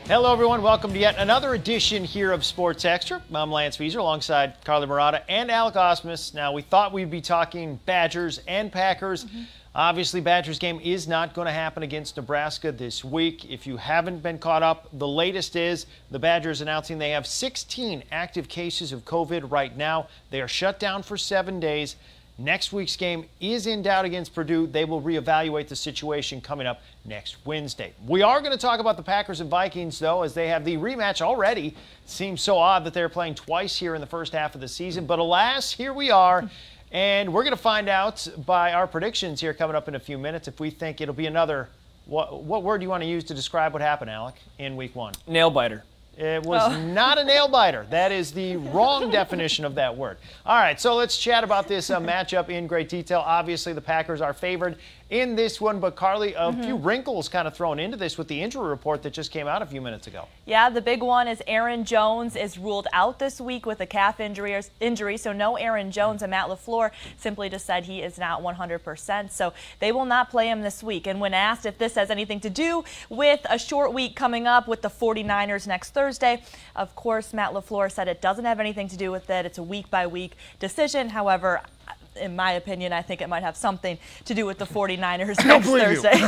Hello, everyone. Welcome to yet another edition here of Sports Extra. I'm Lance Fieser alongside Carly Murata and Alec Osmus. Now, we thought we'd be talking Badgers and Packers. Obviously, Badgers game is not going to happen against Nebraska this week. If you haven't been caught up, the latest is the Badgers announcing they have 16 active cases of COVID right now. They are shut down for 7 days. Next week's game is in doubt against Purdue. They will reevaluate the situation coming up next Wednesday. We are going to talk about the Packers and Vikings, though, as they have the rematch already. Seems so odd that they're playing twice here in the first half of the season. But alas, here we are. And we're going to find out by our predictions here coming up in a few minutes if we think it'll be another, what word do you want to use to describe what happened, Alec, in week one? Nail biter. It was not a nail biter. That is the wrong definition of that word. All right, so let's chat about this matchup in great detail. Obviously, the Packers are favored in this one, but Carly, a few wrinkles kind of thrown into this with the injury report that just came out a few minutes ago. Yeah, the big one is Aaron Jones is ruled out this week with a calf injury, so no Aaron Jones, and Matt LaFleur simply just said he is not 100%, so they will not play him this week. And when asked if this has anything to do with a short week coming up with the 49ers next Thursday, of course, Matt LaFleur said it doesn't have anything to do with it. It's a week-by-week decision. However, in my opinion, I think it might have something to do with the 49ers next Thursday.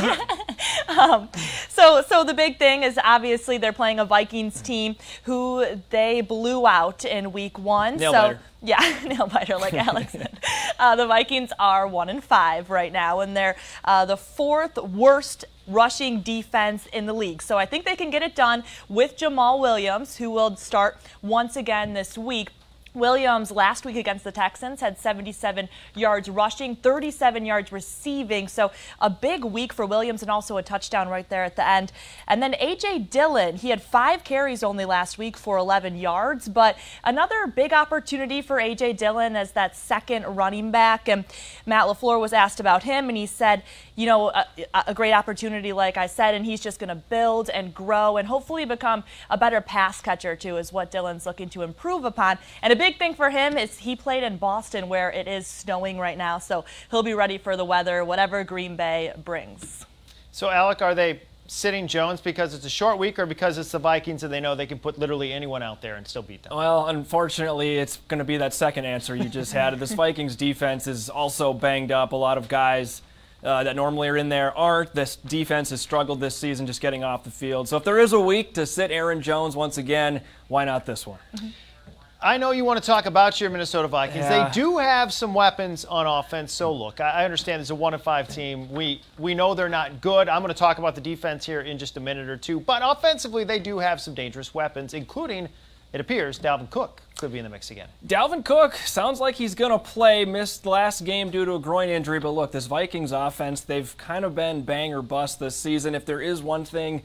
So the big thing is obviously they're playing a Vikings team who they blew out in week one. Nail biter. Yeah, nail biter, like Alex said. The Vikings are 1-5 right now, and they're the fourth worst rushing defense in the league. So I think they can get it done with Jamal Williams, who will start once again this week. Williams last week against the Texans had 77 yards rushing, 37 yards receiving. So a big week for Williams and also a touchdown right there at the end. And then A.J. Dillon, he had 5 carries only last week for 11 yards. But another big opportunity for A.J. Dillon as that second running back. And Matt LaFleur was asked about him, and he said, you know, a great opportunity, like I said, and he's just going to build and grow and hopefully become a better pass catcher, too, is what Dillon's looking to improve upon. And a big thing for him is he played in Boston where it is snowing right now, so he'll be ready for the weather, whatever Green Bay brings. So, Alec, are they sitting Jones because it's a short week or because it's the Vikings and they know they can put literally anyone out there and still beat them? Well, unfortunately, it's going to be that second answer you just had. This Vikings defense is also banged up. A lot of guys that normally are in there aren't. This defense has struggled this season just getting off the field. So if there is a week to sit Aaron Jones once again, why not this one? I know you want to talk about your Minnesota Vikings. Yeah. They do have some weapons on offense. So, look, I understand it's a 1-5 team. We know they're not good. I'm going to talk about the defense here in just a minute or two. But offensively, they do have some dangerous weapons, including, it appears, Dalvin Cook could be in the mix again. Dalvin Cook sounds like he's going to play. Missed last game due to a groin injury. But look, this Vikings offense, they've kind of been bang or bust this season. If there is one thing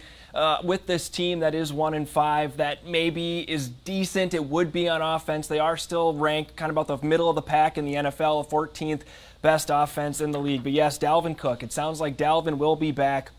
with this team that is 1-5 that maybe is decent, it would be on offense. They are still ranked kind of about the middle of the pack in the NFL, 14th best offense in the league. But yes, Dalvin Cook. It sounds like Dalvin will be back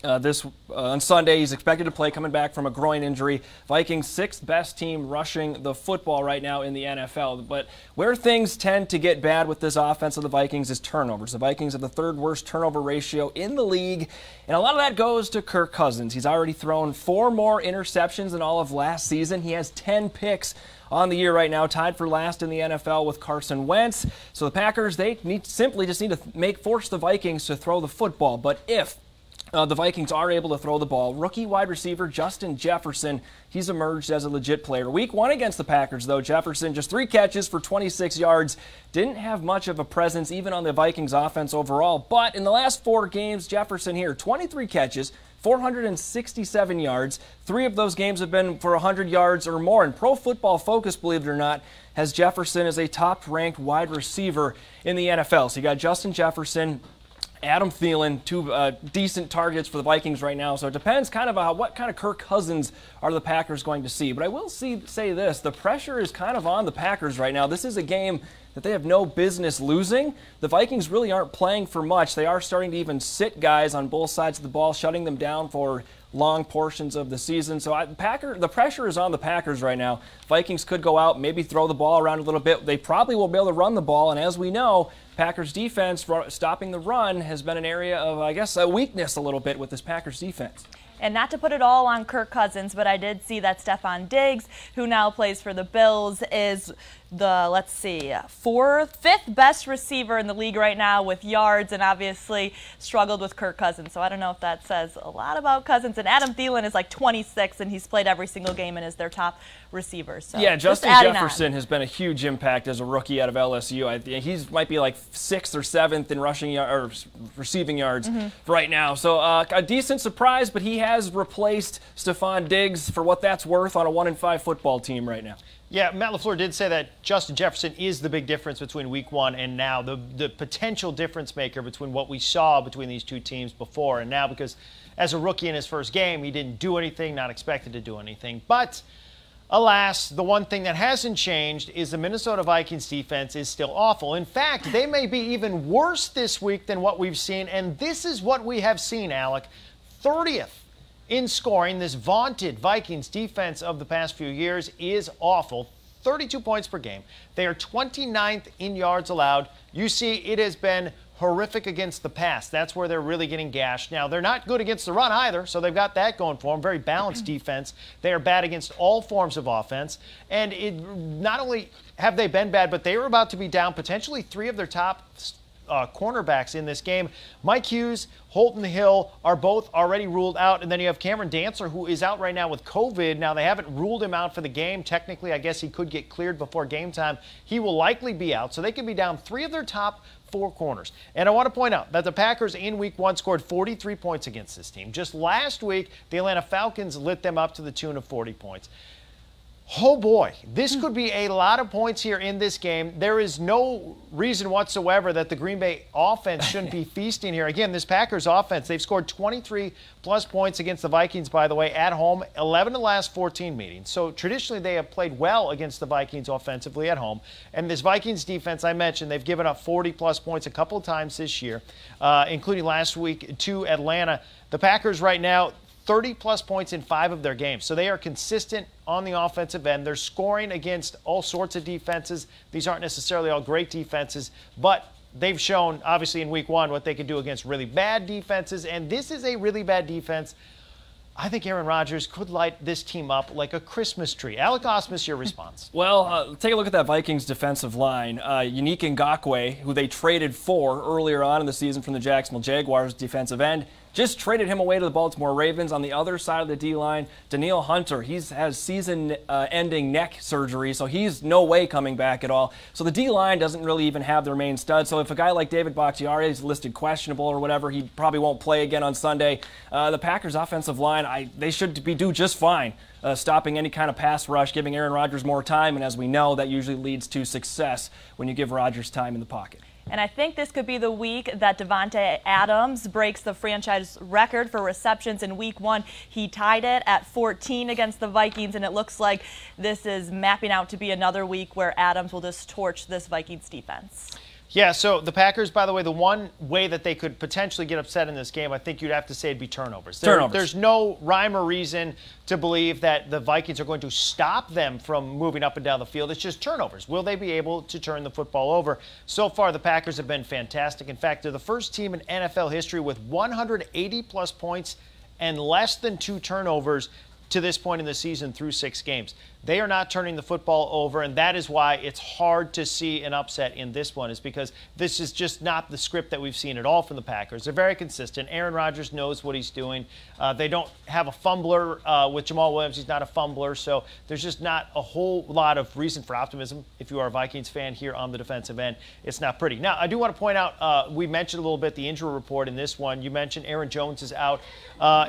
on Sunday. He's expected to play, coming back from a groin injury. Vikings 6th best team rushing the football right now in the NFL. But where things tend to get bad with this offense of the Vikings is turnovers. The Vikings have the 3rd worst turnover ratio in the league, and a lot of that goes to Kirk Cousins. He's already thrown 4 more interceptions than all of last season. He has 10 picks on the year right now, tied for last in the NFL with Carson Wentz. So the Packers, they simply just need to force the Vikings to throw the football. But if the Vikings are able to throw the ball, rookie wide receiver Justin Jefferson, he's emerged as a legit player. Week 1 against the Packers, though, Jefferson just 3 catches for 26 yards. Didn't have much of a presence even on the Vikings offense overall. But in the last 4 games, Jefferson here, 23 catches, 467 yards. 3 of those games have been for 100 yards or more. And Pro Football Focus, believe it or not, has Jefferson as a top-ranked wide receiver in the NFL. So you got Justin Jefferson, Adam Thielen, 2 decent targets for the Vikings right now. So it depends kind of on what kind of Kirk Cousins are the Packers going to see. But I will say this, the pressure is kind of on the Packers right now. This is a game that they have no business losing. The Vikings really aren't playing for much. They are starting to even sit guys on both sides of the ball, shutting them down for long portions of the season. So the pressure is on the Packers right now. Vikings could go out, maybe throw the ball around a little bit. They probably will be able to run the ball, and as we know, Packers defense stopping the run has been an area of, I guess, a weakness a little bit with this Packers defense. And not to put it all on Kirk Cousins, but I did see that Stefon Diggs, who now plays for the Bills, is the, let's see, fifth best receiver in the league right now with yards, and obviously struggled with Kirk Cousins. So I don't know if that says a lot about Cousins. And Adam Thielen is like 26, and he's played every single game and is their top receiver. So yeah, Justin Jefferson has been a huge impact as a rookie out of LSU. He might be like 6th or 7th in receiving yards right now. So a decent surprise, but he has replaced Stefon Diggs for what that's worth on a 1-5 football team right now. Yeah, Matt LaFleur did say that Justin Jefferson is the big difference between week 1 and now, the potential difference maker between what we saw between these two teams before and now, because as a rookie in his first game, he didn't do anything, not expected to do anything. But alas, the one thing that hasn't changed is the Minnesota Vikings defense is still awful. In fact, they may be even worse this week than what we've seen, and this is what we have seen, Alec. 30th. In scoring, this vaunted Vikings defense of the past few years is awful. 32 points per game. They are 29th in yards allowed. You see, it has been horrific against the pass. That's where they're really getting gashed. Now, they're not good against the run either, so they've got that going for them. Very balanced defense. They are bad against all forms of offense. And not only have they been bad, but they are about to be down potentially 3 of their top cornerbacks in this game. Mike Hughes, Holton Hill are both already ruled out, and then you have Cameron Dantzler, who is out right now with COVID. Now, they haven't ruled him out for the game. Technically, I guess he could get cleared before game time. He will likely be out, so they could be down 3 of their top 4 corners. And I want to point out that the Packers in week 1 scored 43 points against this team. Just last week, the Atlanta Falcons lit them up to the tune of 40 points. Oh boy, this could be a lot of points here in this game. There is no reason whatsoever that the Green Bay offense shouldn't be feasting here. Again, this Packers offense, they've scored 23-plus points against the Vikings, by the way, at home, 11 of the last 14 meetings. So traditionally, they have played well against the Vikings offensively at home. And this Vikings defense, I mentioned, they've given up 40-plus points a couple of times this year, including last week to Atlanta. The Packers right now, 30-plus points in 5 of their games. So they are consistent on the offensive end. They're scoring against all sorts of defenses. These aren't necessarily all great defenses, but they've shown, obviously, in week 1 what they can do against really bad defenses, and this is a really bad defense. I think Aaron Rodgers could light this team up like a Christmas tree. Alec Osmus, your response. Well, take a look at that Vikings defensive line. Unique Ngakoue, who they traded for earlier on in the season from the Jacksonville Jaguars defensive end, just traded him away to the Baltimore Ravens. On the other side of the D-line, Danielle Hunter, he has season-ending neck surgery, so he's no way coming back at all. So the D-line doesn't really even have their main stud. So if a guy like David Bakhtiari is listed questionable or whatever, he probably won't play again on Sunday. The Packers' offensive line, they should do just fine. Stopping any kind of pass rush, giving Aaron Rodgers more time, and as we know, that usually leads to success when you give Rodgers time in the pocket. And I think this could be the week that Davante Adams breaks the franchise record for receptions in week 1. He tied it at 14 against the Vikings, and it looks like this is mapping out to be another week where Adams will just torch this Vikings defense. Yeah, so the Packers, by the way, the one way that they could potentially get upset in this game, I think you'd have to say it'd be turnovers. There's no rhyme or reason to believe that the Vikings are going to stop them from moving up and down the field. It's just turnovers. Will they be able to turn the football over? So far, the Packers have been fantastic. In fact, they're the first team in NFL history with 180-plus points and less than 2 turnovers to this point in the season through 6 games. They are not turning the football over, and that is why it's hard to see an upset in this one, is because this is just not the script that we've seen at all from the Packers. They're very consistent. Aaron Rodgers knows what he's doing. They don't have a fumbler with Jamal Williams. He's not a fumbler, so there's just not a whole lot of reason for optimism if you are a Vikings fan here on the defensive end. It's not pretty. Now, I do want to point out, we mentioned a little bit the injury report in this one. You mentioned Aaron Jones is out.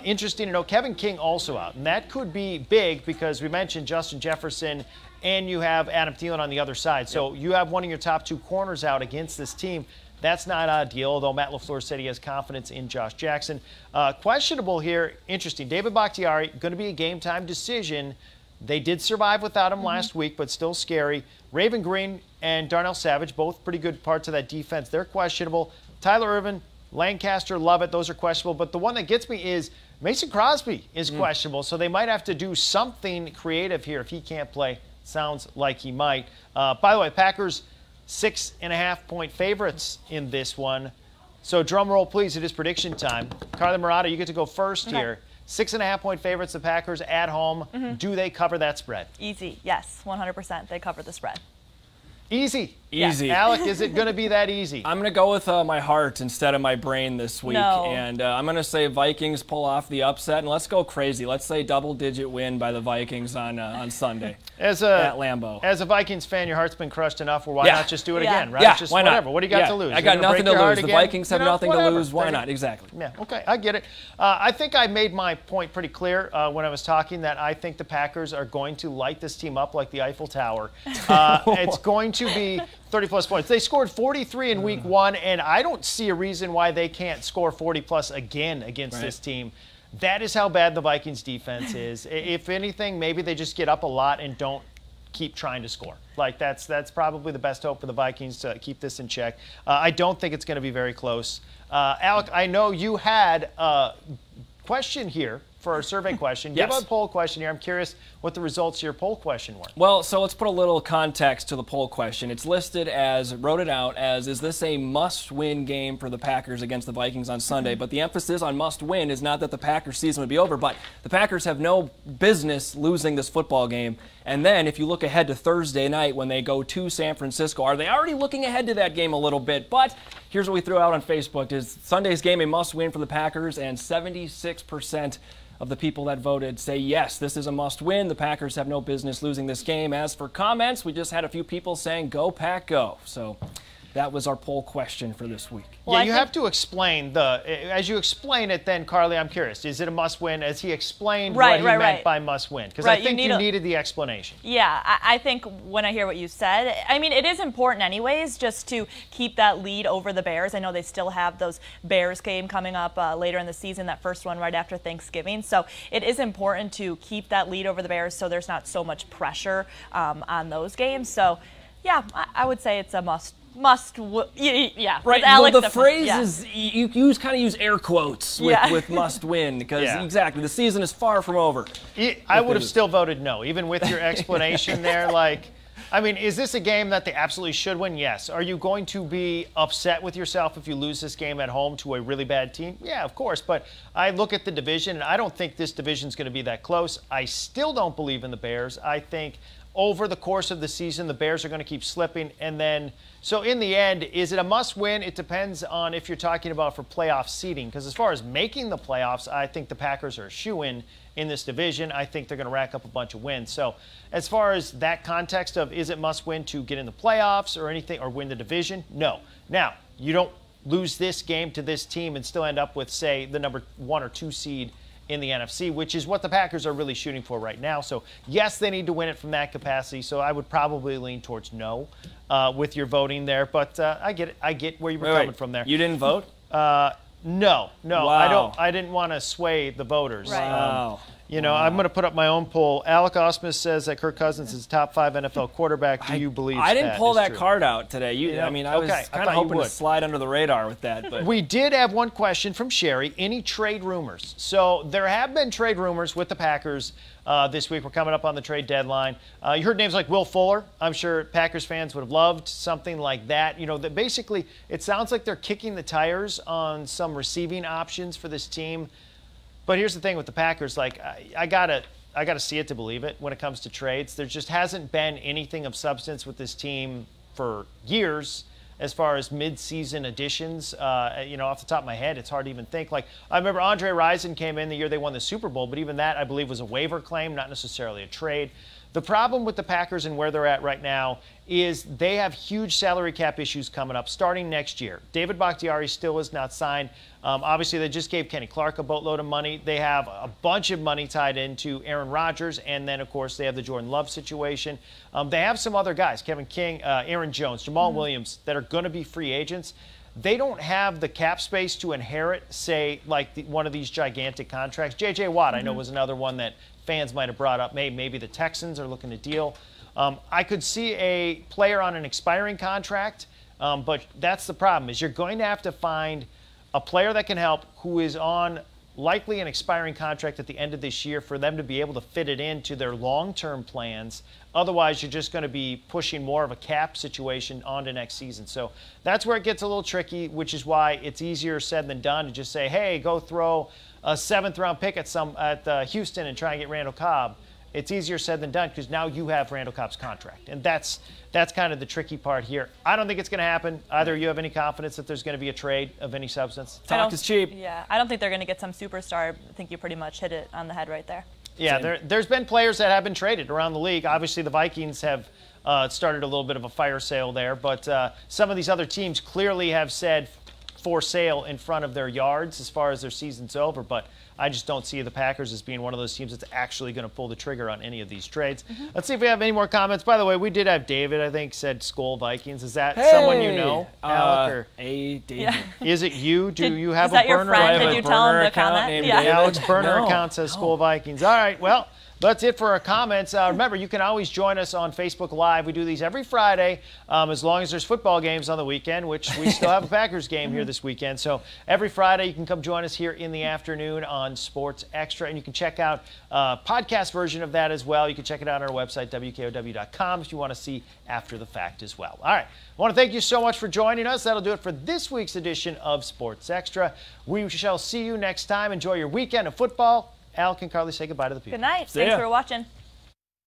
Interesting to know, Kevin King also out, and that could be big because we mentioned Justin Jefferson and you have Adam Thielen on the other side. So you have one of your top 2 corners out against this team. That's not ideal, although Matt LaFleur said he has confidence in Josh Jackson. Questionable here, interesting. David Bakhtiari, going to be a game-time decision. They did survive without him last week, but still scary. Raven Green and Darnell Savage, both pretty good parts of that defense. They're questionable. Tyler Ervin, Lancaster, Lovett, those are questionable. But the one that gets me is Mason Crosby is questionable, so they might have to do something creative here if he can't play. Sounds like he might. By the way, Packers 6.5-point favorites in this one. So drum roll, please. It is prediction time. Carly Murata, you get to go first here. 6.5-point favorites, the Packers at home. Do they cover that spread? Easy. Yes, 100%. They cover the spread. Easy. Easy. Alec, is it going to be that easy? I'm going to go with my heart instead of my brain this week. No. And I'm going to say Vikings pull off the upset. And let's go crazy. Let's say double-digit win by the Vikings on Sunday at Lambeau. As a Vikings fan, your heart's been crushed enough. Why not just do it again, right? Yeah, just why whatever. not? What do you got to lose? I got nothing to lose. The Vikings have nothing to lose. Why not? Exactly. Yeah, okay, I get it. I think I made my point pretty clear when I was talking that I think the Packers are going to light this team up like the Eiffel Tower. It's going to be 30-plus points. They scored 43 in week 1, and I don't see a reason why they can't score 40-plus again against this team. That is how bad the Vikings defense is. If anything, maybe they just get up a lot and don't keep trying to score. Like, that's probably the best hope for the Vikings to keep this in check. I don't think it's going to be very close. Alec, I know you had a question here for our survey question. Yes. Give a poll question here. I'm curious what the results of your poll question were. Well, so let's put a little context to the poll question. It's listed as, wrote it out as, is this a must-win game for the Packers against the Vikings on Sunday? But the emphasis on must-win is not that the Packers season would be over, but the Packers have no business losing this football game. And then if you look ahead to Thursday night when they go to San Francisco, are they already looking ahead to that game a little bit? But here's what we threw out on Facebook. Is Sunday's game a must-win for the Packers? And 76% of the people that voted say yes, this is a must-win. The Packers have no business losing this game. As for comments, we just had a few people saying, go Pack, go. So that was our poll question for this week. Well, yeah, you have to explain as you explain it then, Carly, I'm curious, is it a must-win? As he explained what he meant by must-win? Because I think you needed the explanation. Yeah, I think when I hear what you said, I mean, it is important anyways just to keep that lead over the Bears. I know they still have those Bears game coming up later in the season, that first one right after Thanksgiving. So it is important to keep that lead over the Bears so there's not so much pressure on those games. So, yeah, I would say it's a must. Yeah. Right. Well, the phrase is you kind of use air quotes with must win because exactly the season is far from over. I would have still voted no, even with your explanation there. Like, I mean, is this a game that they absolutely should win? Yes. Are you going to be upset with yourself if you lose this game at home to a really bad team? Yeah, of course. But I look at the division, and I don't think this division is going to be that close. I still don't believe in the Bears. I think over the course of the season, the Bears are going to keep slipping. And then, so in the end, is it a must-win? It depends on if you're talking about for playoff seeding. Because as far as making the playoffs, I think the Packers are a shoo-in in this division. I think they're going to rack up a bunch of wins. So as far as that context of is it must-win to get in the playoffs or anything or win the division? No. Now, you don't lose this game to this team and still end up with, say, the number 1 or 2 seed in the NFC, which is what the Packers are really shooting for right now. So, yes, they need to win it from that capacity. So I would probably lean towards no with your voting there. But I get it. I get where you were coming from there. You didn't vote? No. Wow. I didn't want to sway the voters. Right. Wow. I'm going to put up my own poll. Alec Osmus says that Kirk Cousins is top 5 NFL quarterback. Do you believe that? I didn't pull that true? card out today. I mean, I was kind of hoping to slide under the radar with that. But we did have one question from Sherry. Any trade rumors? So there have been trade rumors with the Packers this week. We're coming up on the trade deadline. You heard names like Will Fuller. I'm sure Packers fans would have loved something like that. That basically it sounds like they're kicking the tires on some receiving options for this team. But here's the thing with the Packers, like I gotta see it to believe it when it comes to trades. There just hasn't been anything of substance with this team for years as far as mid-season additions. Off the top of my head, it's hard to even think. Like I remember Andre Rison came in the year they won the Super Bowl, but even that I believe was a waiver claim, not necessarily a trade. The problem with the Packers and where they're at right now is they have huge salary cap issues coming up starting next year. David Bakhtiari still is not signed. Obviously, they just gave Kenny Clark a boatload of money. They have a bunch of money tied into Aaron Rodgers, and then, of course, they have the Jordan Love situation. They have some other guys, Kevin King, Aaron Jones, Jamal Williams, that are going to be free agents. They don't have the cap space to inherit, say, like one of these gigantic contracts. J.J. Watt, I know, was another one that fans might have brought up. Maybe the Texans are looking to deal. I could see a player on an expiring contract, but that's the problem, is you're going to have to find a player that can help who is on likely an expiring contract at the end of this year for them to be able to fit it into their long-term plans. Otherwise, you're just going to be pushing more of a cap situation onto next season. So that's where it gets a little tricky, which is why it's easier said than done to just say, hey, go throw a 7th-round pick at Houston and try and get Randall Cobb. It's easier said than done because now you have Randall Cobb's contract. And that's kind of the tricky part here. I don't think it's going to happen. Either you have any confidence that there's going to be a trade of any substance? Talk is cheap. Yeah, I don't think they're going to get some superstar. I think you pretty much hit it on the head right there. Yeah, there's been players that have been traded around the league. Obviously, the Vikings have started a little bit of a fire sale there. But some of these other teams clearly have said for sale in front of their yards as far as their season's over. But I just don't see the Packers as being one of those teams that's actually going to pull the trigger on any of these trades. Let's see if we have any more comments. By the way, we did have David, I think, said Skol Vikings. Is that someone you know, Alec? Or David. Yeah. Is it you? Do you have is that a your burner? friend? I have Did a you tell him burner to account comment? named Yeah. David. Alec's burner No. account says Skol Vikings. All right, well, that's it for our comments. Remember, you can always join us on Facebook Live. We do these every Friday as long as there's football games on the weekend, which we still have a Packers game here this weekend. So every Friday you can come join us here in the afternoon on Sports Extra, and you can check out a podcast version of that as well. You can check it out on our website, WKOW.com, if you want to see after the fact as well. All right, I want to thank you so much for joining us. That'll do it for this week's edition of Sports Extra. We shall see you next time. Enjoy your weekend of football. Alec and Carly, say goodbye to the people. Good night. Thanks for watching.